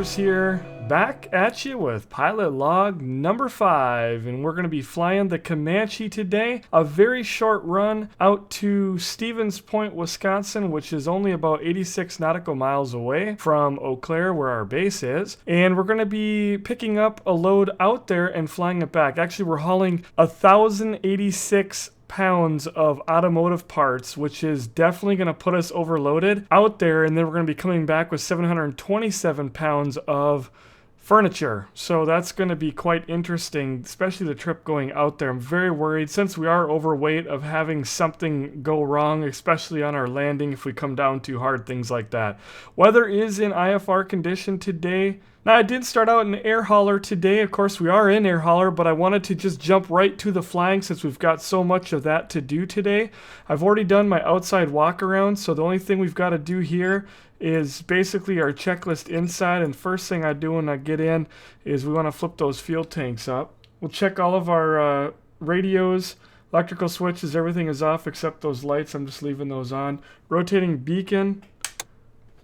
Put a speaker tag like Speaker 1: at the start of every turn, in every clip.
Speaker 1: GunninGamerz here, back at you with pilot log number 5, and we're going to be flying the Comanche today. A very short run out to Stevens Point, Wisconsin, which is only about 86 nautical miles away from Eau Claire, where our base is. And we're going to be picking up a load out there and flying it back. Actually, we're hauling 1,086 pounds of automotive parts, which is definitely going to put us overloaded out there, and then we're going to be coming back with 727 pounds of furniture. So that's going to be quite interesting, especially the trip going out there. I'm very worried since we are overweight of having something go wrong, especially on our landing if we come down too hard, things like that. Weather is in IFR condition today. Now, I did start out in air hauler today. Of course, we are in air hauler, but I wanted to just jump right to the flying since we've got so much of that to do today. I've already done my outside walk around, so the only thing we've got to do here is basically our checklist inside. And first thing I do when I get in is we want to flip those fuel tanks up. We'll check all of our radios, electrical switches, everything is off except those lights. I'm just leaving those on. Rotating beacon,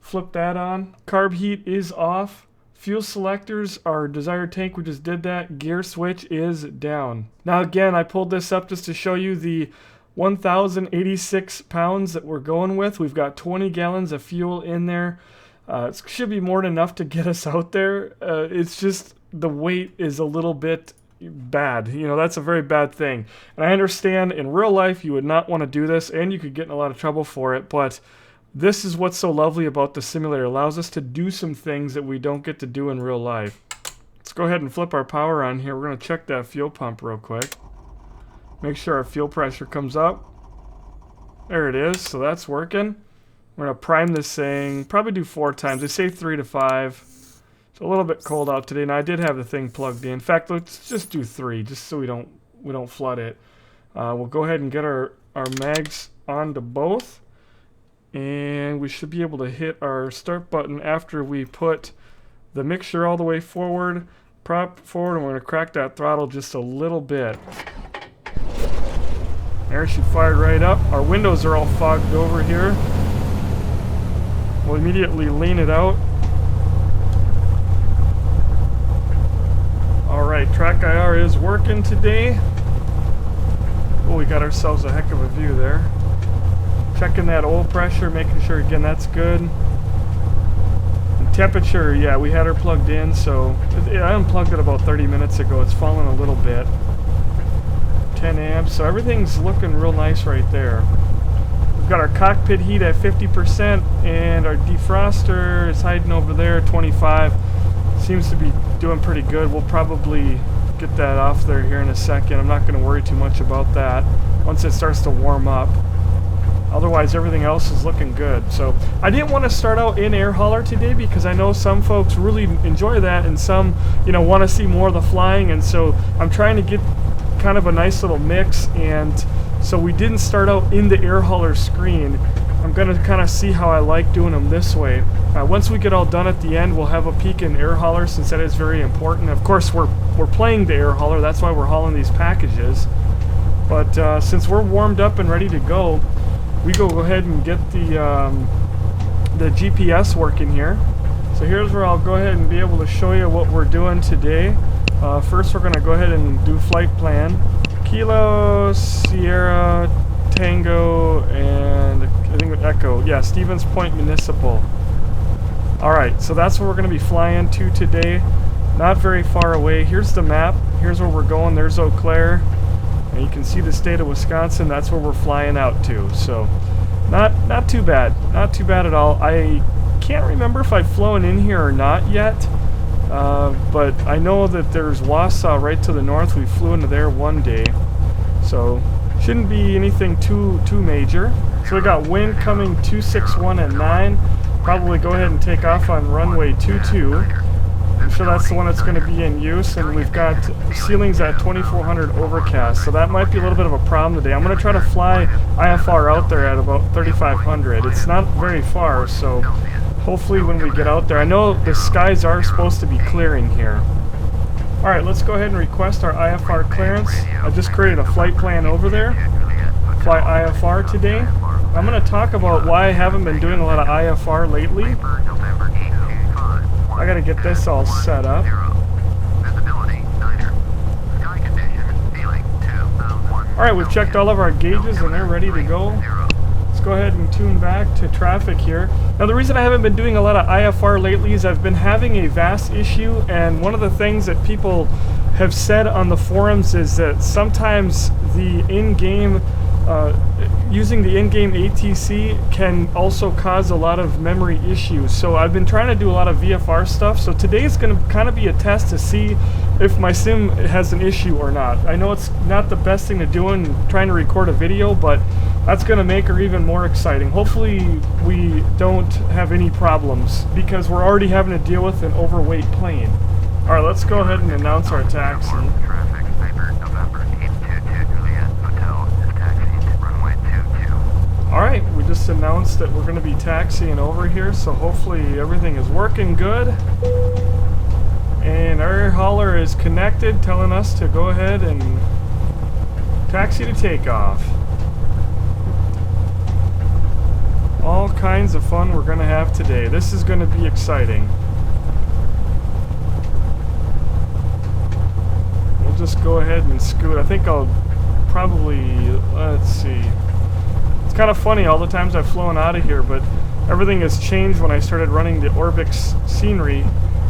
Speaker 1: flip that on. Carb heat is off. Fuel selectors, our desired tank, we just did that. Gear switch is down. Now again, I pulled this up just to show you the 1,086 pounds that we're going with. We've got 20 gallons of fuel in there. It should be more than enough to get us out there. It's just the weight is a little bit bad. You know, that's a very bad thing. And I understand in real life you would not want to do this and you could get in a lot of trouble for it, but this is what's so lovely about the simulator. It allows us to do some things that we don't get to do in real life. Let's go ahead and flip our power on here. We're going to check that fuel pump real quick. Make sure our fuel pressure comes up. There it is. So that's working. We're going to prime this thing. Probably do 4 times. They say 3 to 5. It's a little bit cold out today, and I did have the thing plugged in. In fact, let's just do 3, just so we don't flood it. We'll go ahead and get our mags onto both. And we should be able to hit our start button after we put the mixture all the way forward, prop forward, and we're going to crack that throttle just a little bit. There, she fired right up. Our windows are all fogged over here. We'll immediately lean it out. Alright, track IR is working today. Oh, we got ourselves a heck of a view there. Checking that oil pressure, making sure again that's good. And temperature, yeah, we had her plugged in, so I unplugged it about 30 minutes ago. It's fallen a little bit. 10 amps, so everything's looking real nice right there. We've got our cockpit heat at 50%, and our defroster is hiding over there, 25. Seems to be doing pretty good. We'll probably get that off there here in a second. I'm not going to worry too much about that once it starts to warm up. Otherwise, everything else is looking good. So I didn't want to start out in air hauler today because I know some folks really enjoy that and some, you know, want to see more of the flying. And so I'm trying to get kind of a nice little mix. And so we didn't start out in the air hauler screen. I'm going to kind of see how I like doing them this way. Once we get all done at the end, we'll have a peek in air hauler since that is very important. Of course, we're playing the air hauler. That's why we're hauling these packages. But since we're warmed up and ready to go, we go ahead and get the GPS working here. So here's where I'll go ahead and be able to show you what we're doing today. First, we're going to go ahead and do flight plan. Kilo, Sierra, Tango, and I think Echo. Yeah, Stevens Point Municipal. Alright, so that's where we're going to be flying to today. Not very far away. Here's the map. Here's where we're going. There's Eau Claire. And you can see the state of Wisconsin. That's where we're flying out to. So not too bad. Not too bad at all. I can't remember if I've flown in here or not yet. But I know that there's Wausau right to the north. We flew into there one day. So shouldn't be anything too major. So we got wind coming 261 at 9. Probably go ahead and take off on runway 22. I'm sure that's the one that's going to be in use, and we've got ceilings at 2400 overcast, so that might be a little bit of a problem today. I'm going to try to fly IFR out there at about 3500. It's not very far, so hopefully when we get out there, I know the skies are supposed to be clearing here. Alright, let's go ahead and request our IFR clearance. I just created a flight plan over there. Fly IFR today. I'm going to talk about why I haven't been doing a lot of IFR lately. I gotta get this all set up. Alright, we've checked all of our gauges and they're ready to go. Let's go ahead and tune back to traffic here. Now the reason I haven't been doing a lot of IFR lately is I've been having a VAS issue, and one of the things that people have said on the forums is that sometimes the in-game using the in-game ATC can also cause a lot of memory issues. So I've been trying to do a lot of VFR stuff. So today is going to kind of be a test to see if my sim has an issue or not. I know it's not the best thing to do in trying to record a video, but that's going to make her even more exciting. Hopefully we don't have any problems because we're already having to deal with an overweight plane. Alright, let's go ahead and announce our taxi. Alright, we just announced that we're going to be taxiing over here, so hopefully everything is working good. And our air hauler is connected, telling us to go ahead and taxi to takeoff. All kinds of fun we're going to have today. This is going to be exciting. We'll just go ahead and scoot. I think I'll probably, let's see. It's kind of funny all the times I've flown out of here, but everything has changed when I started running the Orbix scenery.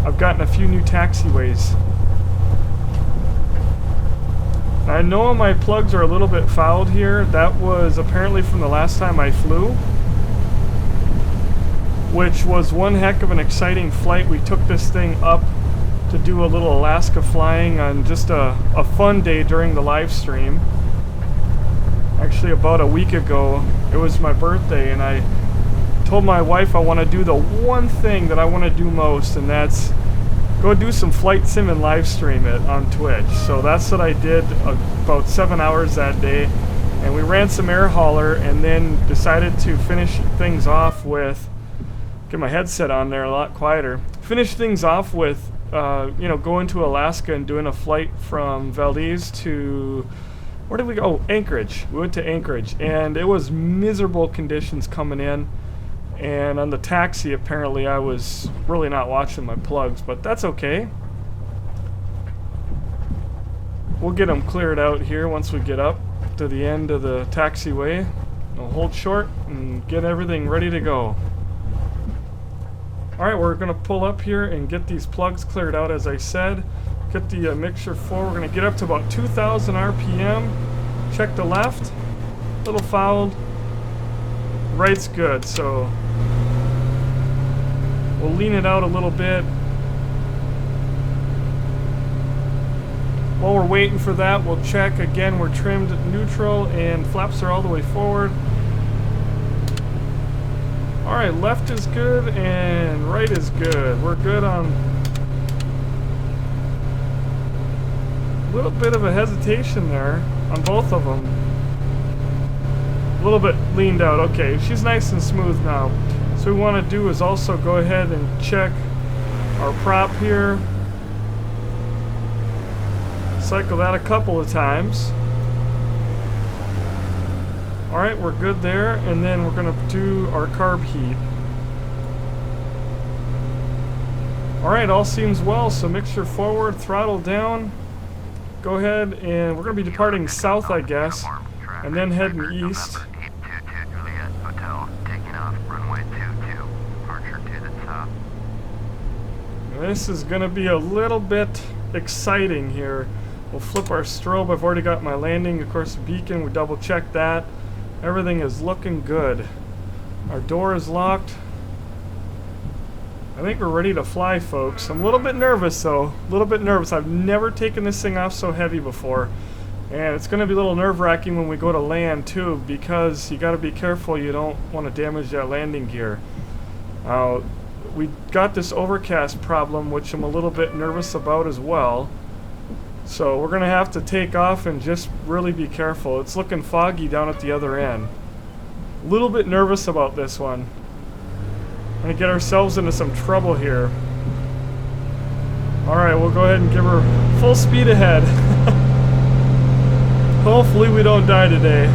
Speaker 1: I've gotten a few new taxiways. I know my plugs are a little bit fouled here. That was apparently from the last time I flew, which was one heck of an exciting flight. We took this thing up to do a little Alaska flying on just a fun day during the live stream. Actually, about a week ago, it was my birthday, and I told my wife I want to do the one thing that I want to do most, and that's go do some flight sim and live stream it on Twitch. So that's what I did about 7 hours that day, and we ran some air hauler, and then decided to finish things off with, get my headset on there a lot quieter, finish things off with, you know, going to Alaska and doing a flight from Valdez to, where did we go? Oh, Anchorage. We went to Anchorage, and it was miserable conditions coming in. And on the taxi, apparently, I was really not watching my plugs, but that's okay. We'll get them cleared out here once we get up to the end of the taxiway. We'll hold short and get everything ready to go. Alright, we're going to pull up here and get these plugs cleared out, as I said. Get the mixture full. We're going to get up to about 2,000 RPM. Check the left. A little fouled. Right's good, so we'll lean it out a little bit. While we're waiting for that, we'll check again. We're trimmed neutral and flaps are all the way forward. Alright, left is good and right is good. We're good on a little bit of a hesitation there on both of them. A little bit leaned out. Okay, she's nice and smooth now. So what we want to do is also go ahead and check our prop here. Cycle that a couple of times. Alright, we're good there, and then we're going to do our carb heat. Alright, all seems well, so mixture forward, throttle down. Go ahead, and we're going to be departing south, I guess, and then heading east. This is going to be a little bit exciting here. We'll flip our strobe. I've already got my landing, of course, beacon. We double checked that. Everything is looking good. Our door is locked. I think we're ready to fly, folks. I'm a little bit nervous, though. A little bit nervous. I've never taken this thing off so heavy before. And it's going to be a little nerve-wracking when we go to land, too, because you got to be careful you don't want to damage that landing gear. We got this overcast problem, which I'm a little bit nervous about as well. So we're going to have to take off and just really be careful. It's looking foggy down at the other end. A little bit nervous about this one. We're going to get ourselves into some trouble here. Alright, we'll go ahead and give her full speed ahead. Hopefully we don't die today.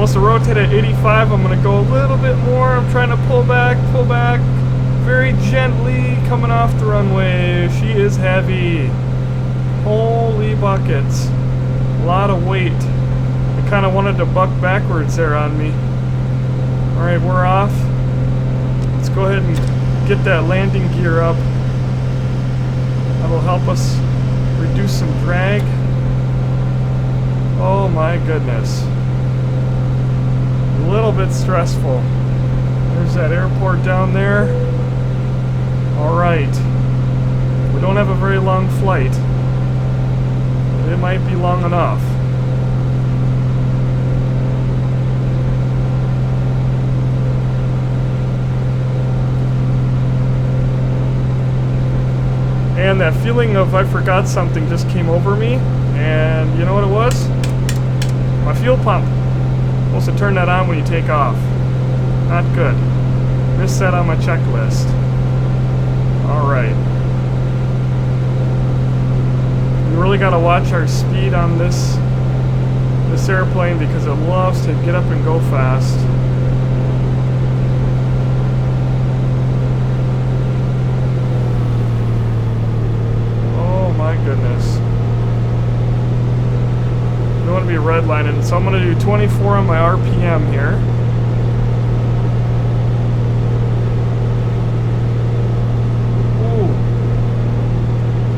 Speaker 1: Supposed to rotate at 85. I'm going to go a little bit more. I'm trying to pull back, very gently coming off the runway. She is heavy. Holy buckets. A lot of weight. I kind of wanted to buck backwards there on me. Alright, we're off. Let's go ahead and get that landing gear up. That'll help us reduce some drag. Oh my goodness. A little bit stressful. There's that airport down there. Alright. We don't have a very long flight. It might be long enough. And that feeling of I forgot something just came over me. And you know what it was? My fuel pump. Supposed to turn that on when you take off. Not good. Missed that on my checklist. Alright. We really got to watch our speed on this airplane because it loves to get up and go fast. Oh my goodness. I don't want to be redlining, so I'm going to do 24 on my RPM here.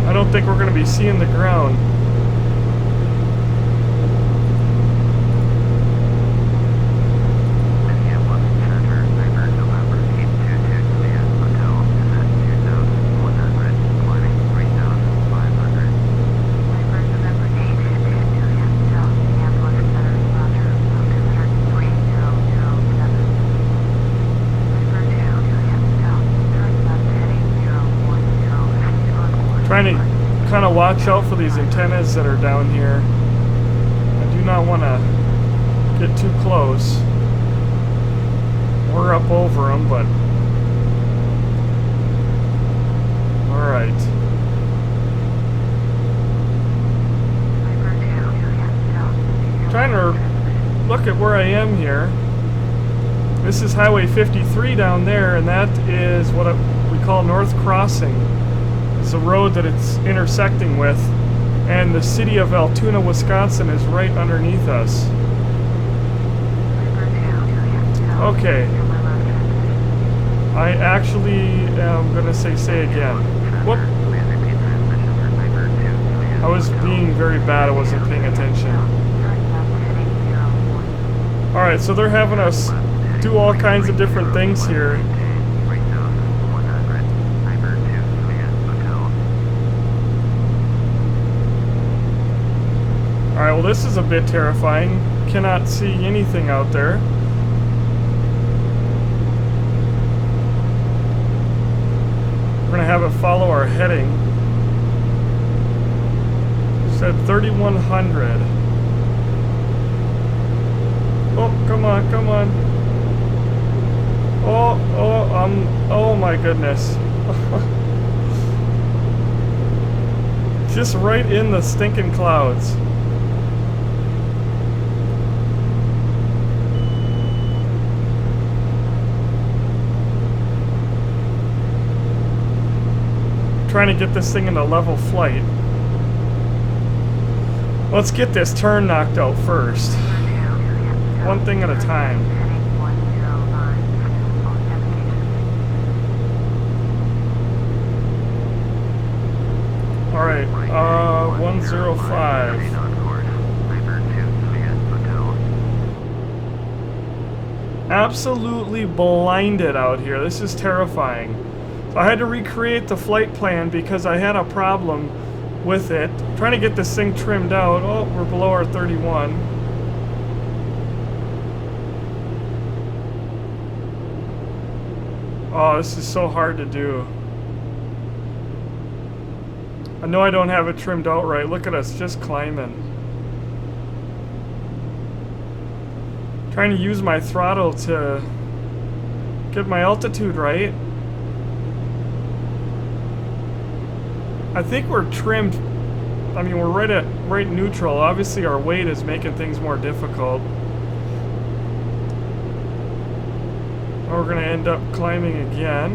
Speaker 1: I don't think we're going to be seeing the ground. Trying to kind of watch out for these antennas that are down here. I do not want to get too close. We're up over them, but all right. Trying to look at where I am here. This is Highway 53 down there, and that is what we call North Crossing. It's a road that it's intersecting with, and the city of Altoona, Wisconsin is right underneath us. Okay. I actually am going to say again. Whoop. I was being very bad. I wasn't paying attention. Alright, so they're having us do all kinds of different things here. Alright, well this is a bit terrifying. Cannot see anything out there. We're going to have it follow our heading. It said 3100. Oh, come on, come on. Oh my goodness. Just right in the stinking clouds. Trying to get this thing into level flight. Let's get this turn knocked out first. One thing at a time. Alright, 105. Absolutely blinded out here. This is terrifying. So I had to recreate the flight plan because I had a problem with it. Trying to get this thing trimmed out. Oh, we're below our 31. Oh, this is so hard to do. I know I don't have it trimmed out right. Look at us just climbing. Trying to use my throttle to get my altitude right. I think we're trimmed. I mean, we're right neutral. Obviously, our weight is making things more difficult. we're going to end up climbing again.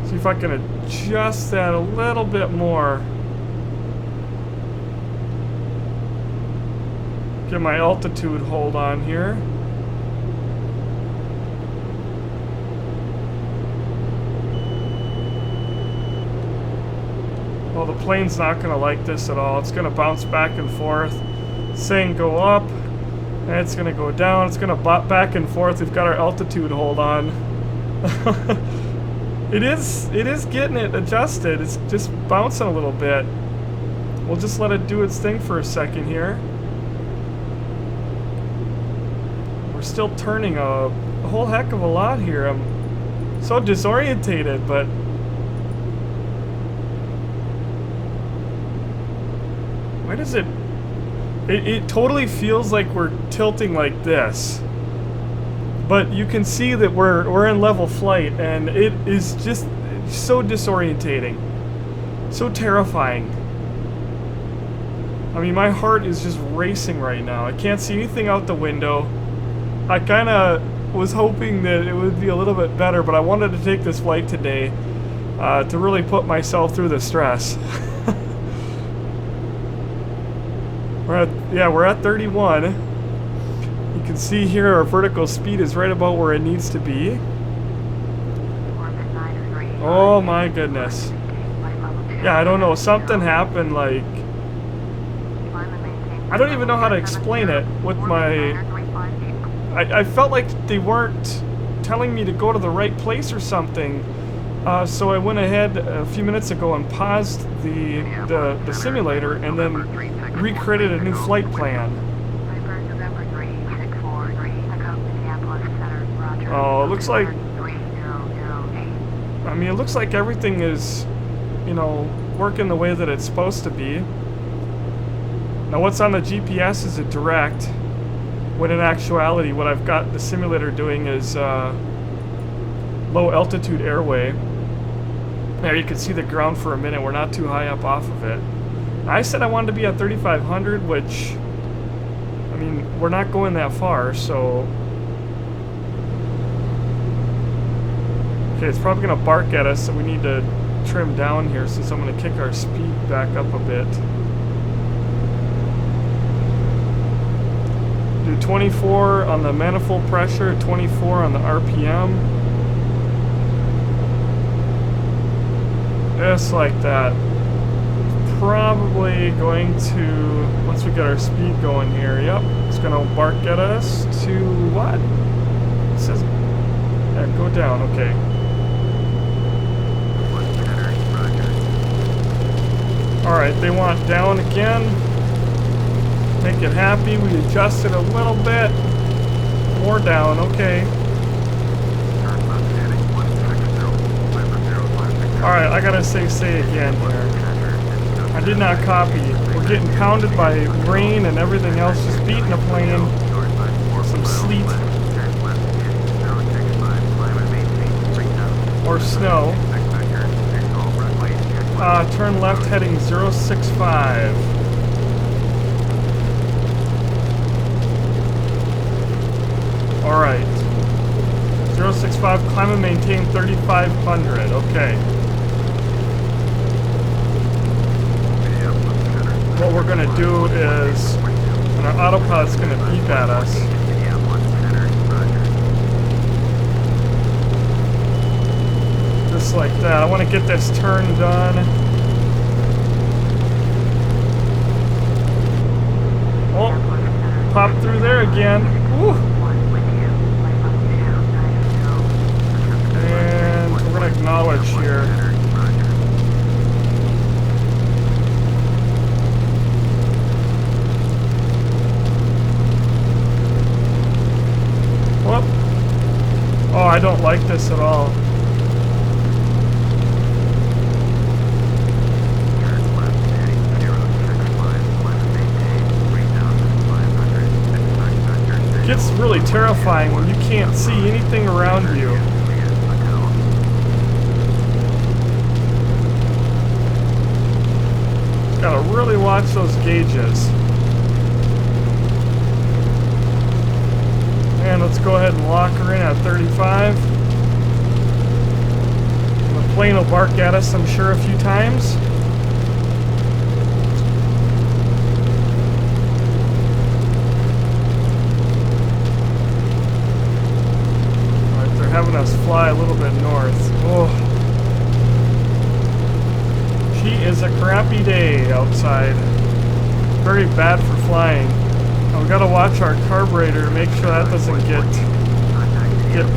Speaker 1: See if I can adjust that a little bit more. Get my altitude hold on here. Well, the plane's not going to like this at all. It's going to bounce back and forth. It's saying go up, and it's going to go down. It's going to bop back and forth. We've got our altitude hold on. It is getting it adjusted. It's just bouncing a little bit. We'll just let it do its thing for a second here. We're still turning a whole heck of a lot here. I'm so disorientated, but why does it totally feels like we're tilting like this. But you can see that we're in level flight, and it is just so disorientating. So terrifying. I mean, my heart is just racing right now. I can't see anything out the window. I kind of was hoping that it would be a little bit better, but I wanted to take this flight today to really put myself through the stress. We're at 31. You can see here our vertical speed is right about where it needs to be. Oh my goodness. Yeah, I don't know. Something happened, like, I don't even know how to explain it with my... I felt like they weren't telling me to go to the right place or something. So I went ahead a few minutes ago and paused the simulator and then recreated a new flight plan. Oh, it looks like... I mean, it looks like everything is, you know, working the way that it's supposed to be. Now what's on the GPS is a direct, when in actuality what I've got the simulator doing is low altitude airway. There you can see the ground for a minute. We're not too high up off of it. I said I wanted to be at 3,500, which, I mean, we're not going that far, so... Okay, it's probably going to bark at us, so we need to trim down here since I'm going to kick our speed back up a bit. Do 24 on the manifold pressure, 24 on the RPM. Just like that. Probably going to, once we get our speed going here, yep, it's going to bark at us to what? It says, yeah, go down, okay. Alright, they want down again. Make it happy. We adjust it a little bit. More down, okay. Alright, I gotta say again here. I did not copy. We're getting pounded by rain and everything else, just beating the plane. Some sleet. Or snow. Turn left heading 065. Alright. 065, climb and maintain 3,500. Okay. What we're going to do is, and our autopilot's going to beep at us. Just like that. I want to get this turn done. Oh, pop through there again. Woo. And we're going to acknowledge here. Whoop. Oh, I don't like this at all. It gets really terrifying when you can't see anything around you. Gotta really watch those gauges. And let's go ahead and lock her in at 35. The plane will bark at us, I'm sure, a few times. Alright, they're having us fly a little bit north. Oh. She is a crappy day outside. Very bad for flying. Now we gotta watch our carburetor, make sure that doesn't get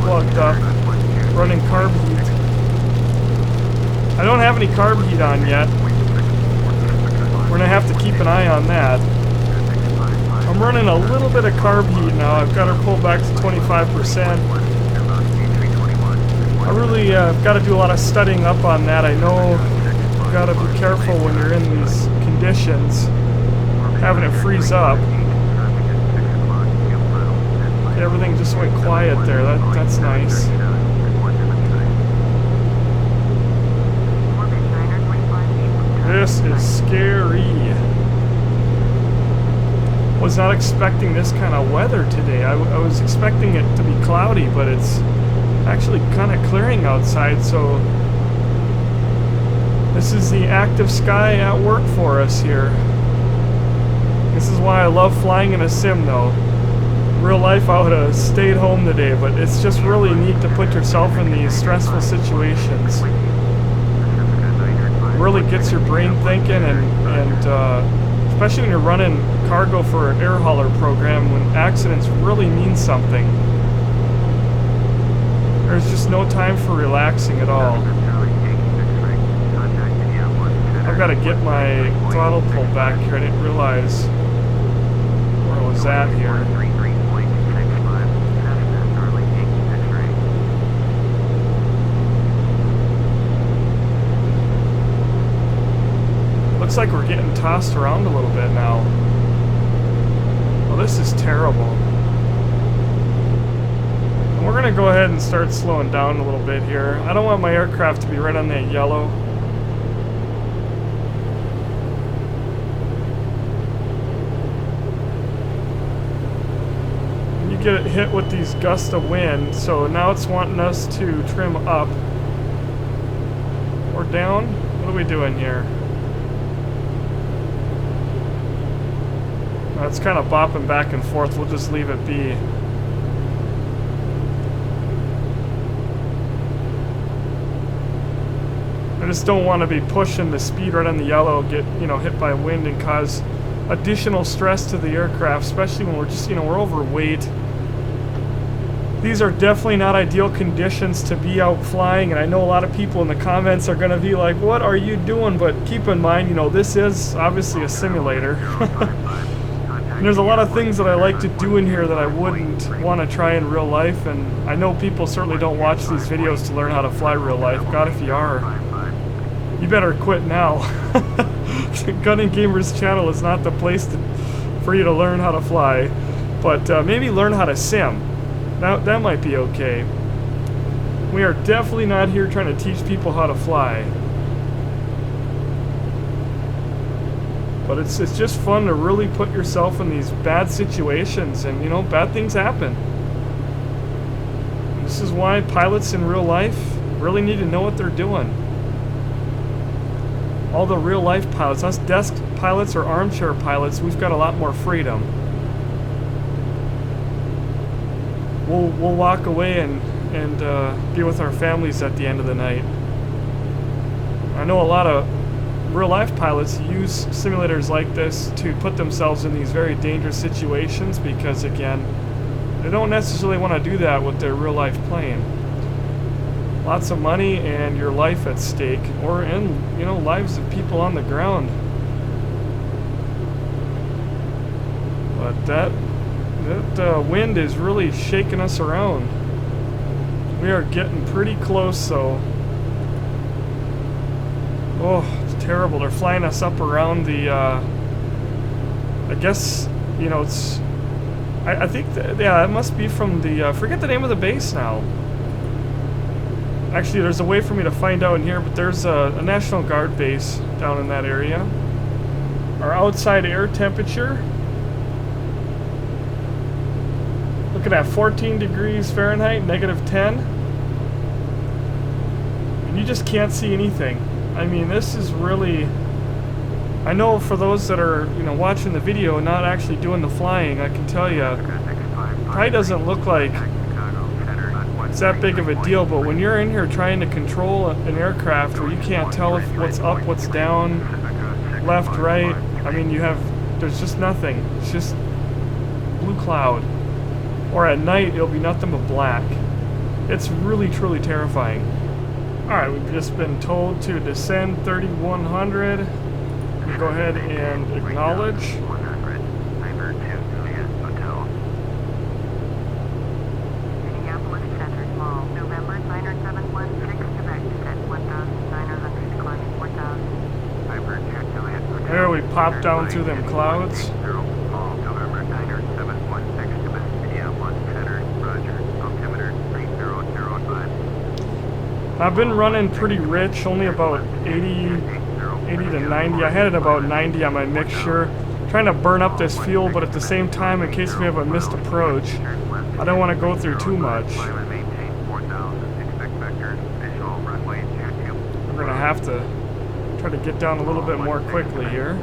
Speaker 1: plugged up. Running carb heat. I don't have any carb heat on yet. We're gonna have to keep an eye on that. I'm running a little bit of carb heat now. I've got her pulled back to 25%. I really got to do a lot of studying up on that. I know you got to be careful when you're in these conditions, having it freeze up. Everything just went quiet there. That's nice. This is scary. Was not expecting this kind of weather today. I was expecting it to be cloudy, but it's actually kind of clearing outside, so this is the active sky at work for us here. This is why I love flying in a sim though. In real life I would have stayed home today, but it's just really neat to put yourself in these stressful situations. It really gets your brain thinking, and especially when you're running cargo for an air hauler program, when accidents really mean something. There's just no time for relaxing at all. I've got to get my throttle pulled back here. I didn't realize where I was at here. Looks like we're getting tossed around a little bit now. Well, this is terrible. And we're going to go ahead and start slowing down a little bit here. I don't want my aircraft to be right on that yellow. And you get hit with these gusts of wind, so now it's wanting us to trim up. Or down? What are we doing here? It's kind of bopping back and forth. We'll just leave it be. I just don't want to be pushing the speed right on the yellow, get hit by wind and cause additional stress to the aircraft, especially when we're just we're overweight. These are definitely not ideal conditions to be out flying, and I know a lot of people in the comments are going to be like, "What are you doing?" But keep in mind, this is obviously a simulator. And there's a lot of things that I like to do in here that I wouldn't want to try in real life, and I know people certainly don't watch these videos to learn how to fly real life. God, if you are, you better quit now. GunninGamerz channel is not the place for you to learn how to fly, but maybe learn how to sim. That might be okay. We are definitely not here trying to teach people how to fly. But it's just fun to really put yourself in these bad situations, and bad things happen. And this is why pilots in real life really need to know what they're doing. All the real life pilots, us desk pilots or armchair pilots, we've got a lot more freedom. We'll walk away and be with our families at the end of the night. I know a lot of real-life pilots use simulators like this to put themselves in these very dangerous situations because, again, they don't necessarily want to do that with their real-life plane. Lots of money and your life at stake, or in lives of people on the ground. But that wind is really shaking us around. We are getting pretty close, so terrible. They're flying us up around the I guess it's I think it must be from the I forget the name of the base now. Actually, there's a way for me to find out in here, but there's a National Guard base down in that area. Our outside air temperature, Looking at 14 degrees Fahrenheit, -10. And you just can't see anything. I mean, this is really... I know for those that are, you know, watching the video and not actually doing the flying, I can tell you, it probably doesn't look like it's that big of a deal, but when you're in here trying to control an aircraft where you can't tell if what's up, what's down, left, right, I mean, there's just nothing. It's just blue cloud. Or at night, it'll be nothing but black. It's really, truly terrifying. Alright, we've just been told to descend 3100. We go ahead and acknowledge. There we pop down through them clouds. I've been running pretty rich, only about 80 to 90. I had it about 90 on my mixture. Trying to burn up this fuel, but at the same time, in case we have a missed approach, I don't want to go through too much. We're going to have to try to get down a little bit more quickly here.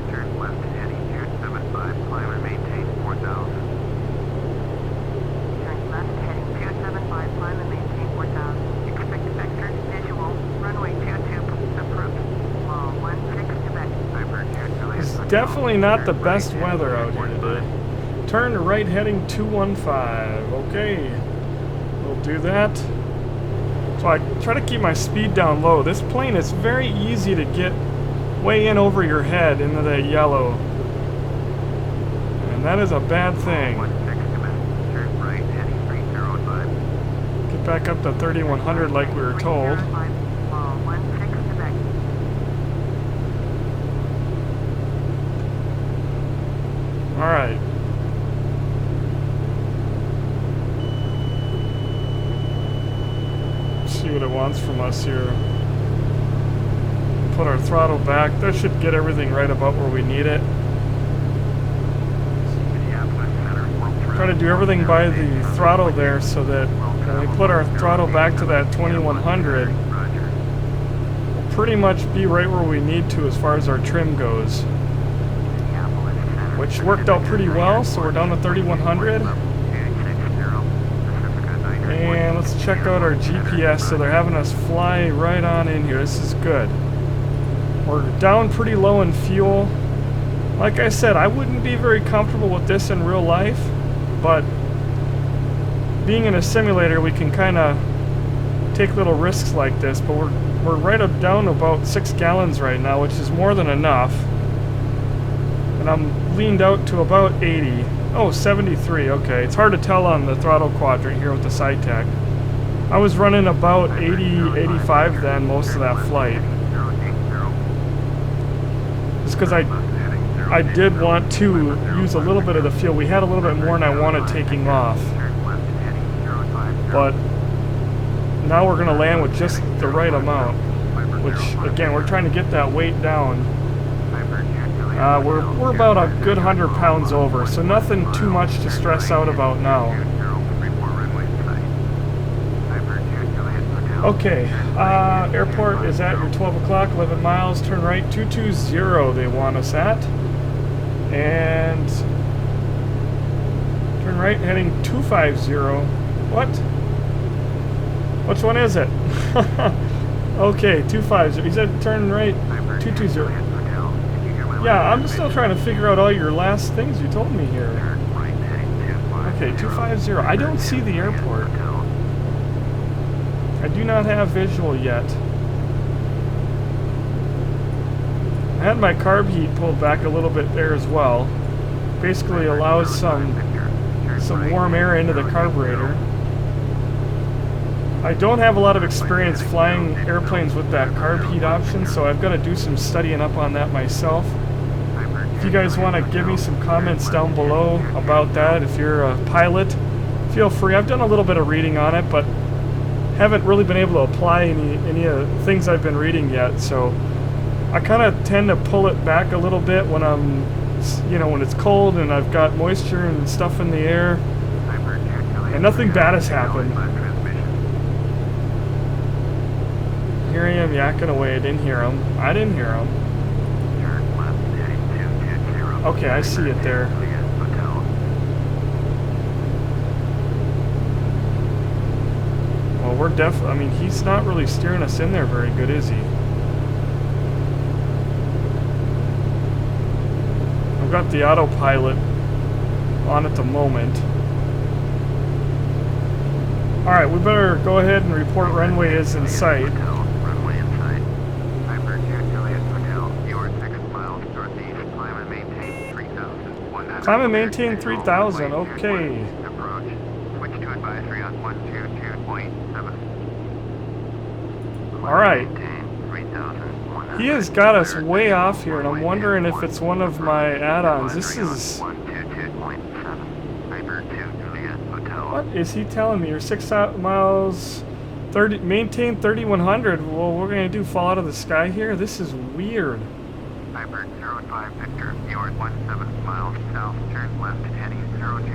Speaker 1: It's definitely not the best weather out here today. Turn to right heading 215. Okay, we'll do that. So I try to keep my speed down low. This plane is very easy to get way in over your head into the yellow. And that is a bad thing. Get back up to 3100 like we were told. Alright. See what it wants from us here. Put our throttle back. That should get everything right about where we need it. Try to do everything by the throttle there so that when we put our throttle back to that 2100, we'll pretty much be right where we need to as far as our trim goes. Which worked out pretty well, so we're down to 3100. And let's check out our GPS. So they're having us fly right on in here. This is good. We're down pretty low in fuel. Like I said, I wouldn't be very comfortable with this in real life, but being in a simulator, we can kind of take little risks like this. But we're right up down to about 6 gallons right now, which is more than enough. And I'm leaned out to about 80. Oh, 73, okay. It's hard to tell on the throttle quadrant here with the side tack. I was running about 80, 85 then most of that flight. Just because I did want to use a little bit of the fuel. We had a little bit more than I wanted taking off. But now we're going to land with just the right amount. Which, again, we're trying to get that weight down. We're about a good 100 pounds over, so nothing too much to stress out about now. Okay, airport is at your 12 o'clock, 11 miles, turn right, 220 they want us at. And turn right, heading 250. What? Which one is it? Okay, 250. He said turn right, 220. Yeah, I'm still trying to figure out all your last things you told me here. Okay, 250. I don't see the airport. I do not have visual yet. I had my carb heat pulled back a little bit there as well. Basically allows some warm air into the carburetor. I don't have a lot of experience flying airplanes with that carb heat option, so I've got to do some studying up on that myself. If you guys want to give me some comments down below about that, if you're a pilot, feel free. I've done a little bit of reading on it, but haven't really been able to apply any of the things I've been reading yet, so I kind of tend to pull it back a little bit when I'm, when it's cold and I've got moisture and stuff in the air. And nothing bad has happened. Here I am yakking away. I didn't hear him. I didn't hear him. Okay, I see it there. Well, we're I mean, he's not really steering us in there very good, is he? I've got the autopilot on at the moment. Alright, we better go ahead and report runway is in sight.
Speaker 2: Runway in sight. Piper 228 Hotel. You are 6 miles northeast. Climb and maintain 3,100.
Speaker 1: Climb and maintain 3,000, okay.
Speaker 2: Approach. Switch to advisory on 122.7.
Speaker 1: Alright. He has got us way off here, and I'm wondering if it's one of my add-ons. This is... What is he telling me? You're 6 miles, 30, maintain 3,100. Well, we're going to do fall out of the sky here? This is weird.
Speaker 2: Piper 05 Victor, you are 17 miles south, turn left heading 020,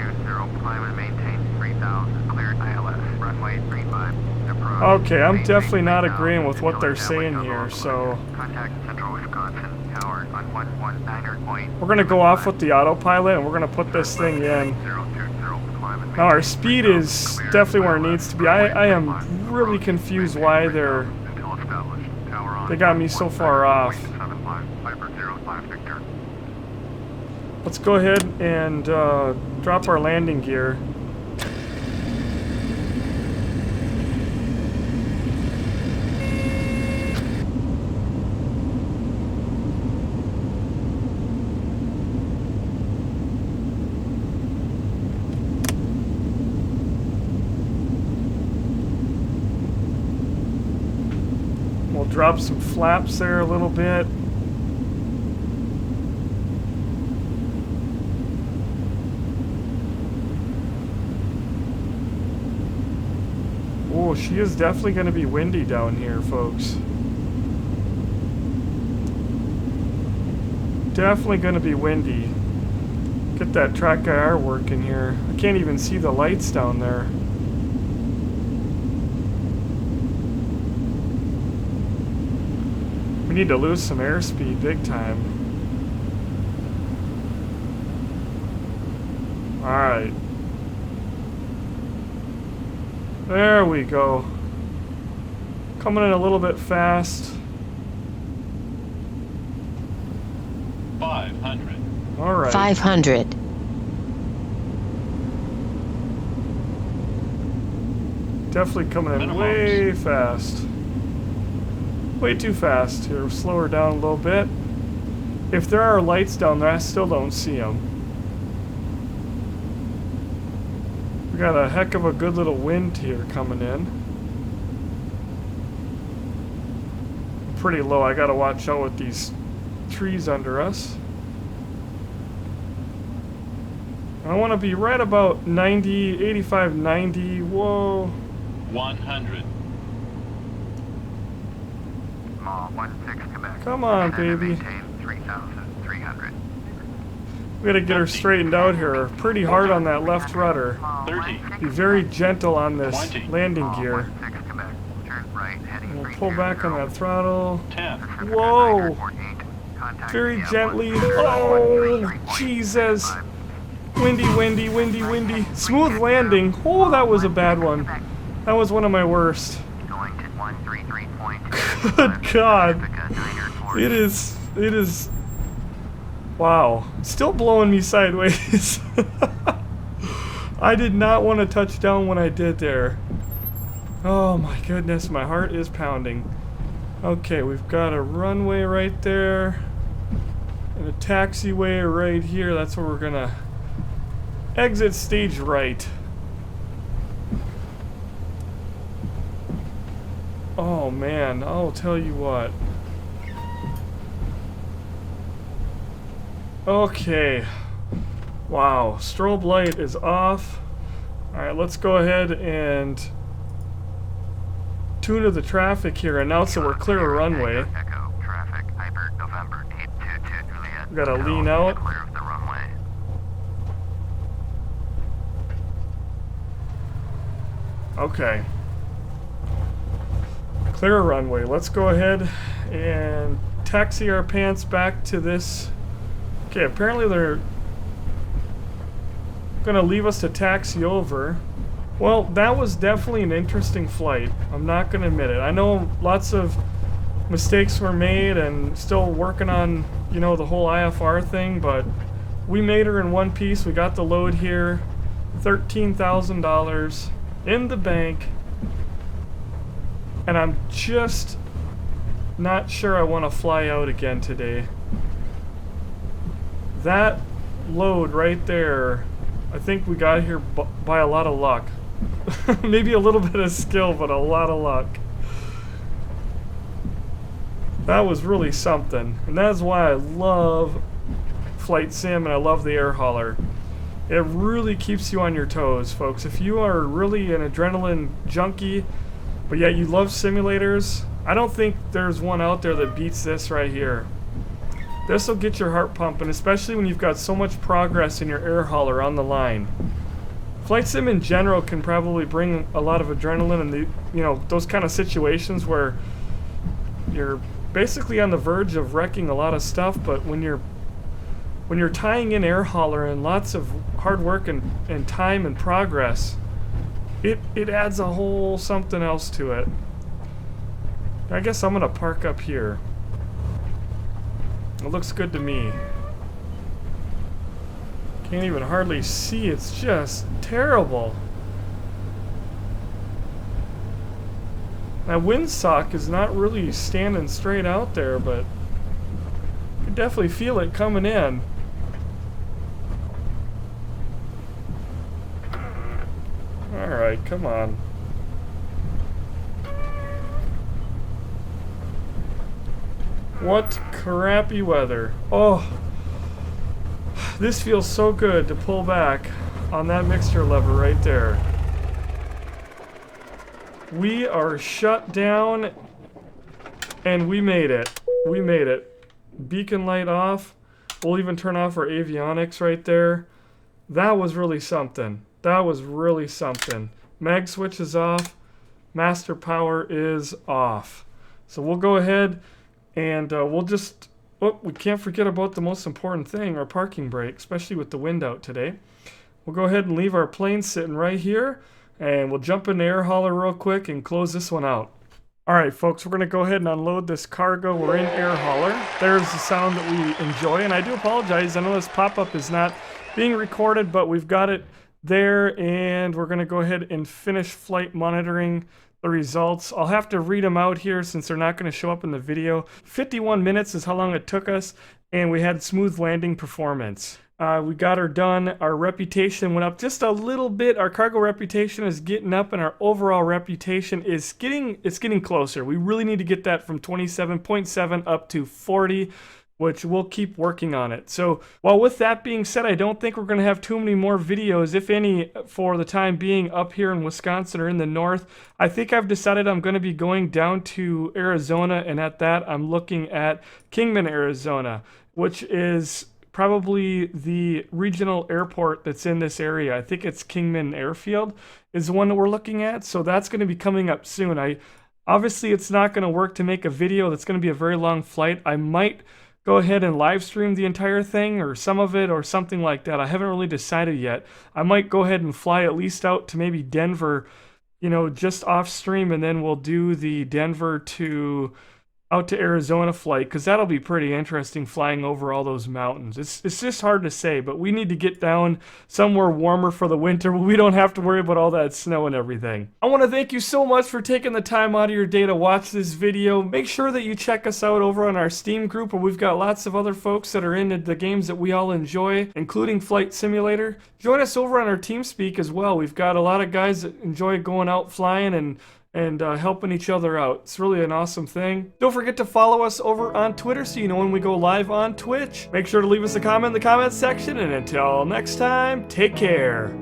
Speaker 2: climb and maintain 3,000, cleared ILS, runway 35, approach.
Speaker 1: Okay, I'm definitely not agreeing with what they're saying here, so...
Speaker 2: Contact Central Wisconsin, tower on 119.0.
Speaker 1: We're going to go off with the autopilot, and we're going to put this thing in. Now, our speed is definitely where it needs to be. I am really confused why they got me so far off. Let's go ahead and drop our landing gear. We'll drop some flaps there a little bit. Oh, she is definitely going to be windy down here, folks. Definitely going to be windy. Get that track IR working here. I can't even see the lights down there. We need to lose some airspeed big time. Alright. There we go. Coming in a little bit fast.
Speaker 3: 500.
Speaker 1: Alright.
Speaker 4: 500.
Speaker 1: Definitely coming in way fast. Way too fast. Here, slow her down a little bit. If there are lights down there, I still don't see them. We got a heck of a good little wind here coming in. Pretty low. I gotta watch out with these trees under us. I want to be right about 90, 85, 90. Whoa.
Speaker 3: 100.
Speaker 1: Come on, baby. We gotta get her straightened out here. Pretty hard on that left rudder.
Speaker 3: 30.
Speaker 1: Be very gentle on this
Speaker 3: 20.
Speaker 1: landing gear. We'll pull back on that throttle.
Speaker 3: 10.
Speaker 1: Whoa! Very gently. Oh, Jesus! Windy, windy, windy, windy. Smooth landing. Oh, that was a bad one. That was one of my worst. Good God. It is, wow. Still blowing me sideways. I did not want to touch down when I did there. Oh my goodness, my heart is pounding. Okay, we've got a runway right there. And a taxiway right here. That's where we're gonna exit stage right. Oh man, I'll tell you what. Okay. Wow, strobe light is off. Alright, let's go ahead and tune to the traffic here. Announce that we're clear of runway. We gotta lean out. Okay. Clear a runway. Let's go ahead and taxi our pants back to this. Okay, apparently they're gonna leave us to taxi over. Well, that was definitely an interesting flight. I'm not gonna admit it. I know lots of mistakes were made and still working on, you know, the whole IFR thing, but we made her in one piece. We got the load here, $13,000 in the bank, and I'm just not sure I want to fly out again today. That load right there, I think we got here by a lot of luck. Maybe a little bit of skill, but a lot of luck. That was really something, and that's why I love Flight Sim and I love the air hauler. It really keeps you on your toes, folks. If you are really an adrenaline junkie, but yet you love simulators, I don't think there's one out there that beats this right here. This will get your heart pumping, especially when you've got so much progress in your air hauler on the line. Flight Sim in general can probably bring a lot of adrenaline in the, you know, those kind of situations where you're basically on the verge of wrecking a lot of stuff, but when you're tying in air hauler and lots of hard work and time and progress, it adds a whole something else to it. I guess I'm gonna park up here. It looks good to me. Can't even hardly see, it's just terrible. That windsock is not really standing straight out there, but you can definitely feel it coming in. Alright, come on. What crappy weather. Oh, this feels so good to pull back on that mixture lever right there. We are shut down and we made it. We made it. Beacon light off. We'll even turn off our avionics right there. That was really something. That was really something. Mag switch is off. Master power is off. So we'll go ahead and we'll just... Oh, we can't forget about the most important thing, our parking brake, especially with the wind out today. We'll go ahead and leave our plane sitting right here, and we'll jump in the air hauler real quick and close this one out. Alright folks, we're going to go ahead and unload this cargo. We're in air hauler. There's the sound that we enjoy, and I do apologize. I know this pop-up is not being recorded, but we've got it there, and we're going to go ahead and finish flight monitoring the results. I'll have to read them out here since they're not going to show up in the video. 51 minutes is how long it took us, and we had smooth landing performance. We got her done. Our reputation went up just a little bit. Our cargo reputation is getting up, and our overall reputation is getting closer. We really need to get that from 27.7 up to 40, which we'll keep working on it. So, well, with that being said, I don't think we're going to have too many more videos, if any, for the time being up here in Wisconsin or in the north. I think I've decided I'm going to be going down to Arizona, and at that, I'm looking at Kingman, Arizona, which is probably the regional airport that's in this area. I think it's Kingman Airfield is the one that we're looking at, so that's going to be coming up soon. Obviously, it's not going to work to make a video that's going to be a very long flight. I might go ahead and live stream the entire thing or some of it or something like that. I haven't really decided yet. I might go ahead and fly at least out to maybe Denver, you know, just off stream, and then we'll do the Denver to out to Arizona flight, because that'll be pretty interesting flying over all those mountains. It's just hard to say, but we need to get down somewhere warmer for the winter where we don't have to worry about all that snow and everything. I want to thank you so much for taking the time out of your day to watch this video. Make sure that you check us out over on our Steam group, where we've got lots of other folks that are into the games that we all enjoy, including Flight Simulator. Join us over on our TeamSpeak as well. We've got a lot of guys that enjoy going out flying and helping each other out. It's really an awesome thing. Don't forget to follow us over on Twitter so you know when we go live on Twitch. Make sure to leave us a comment in the comments section, and until next time, take care.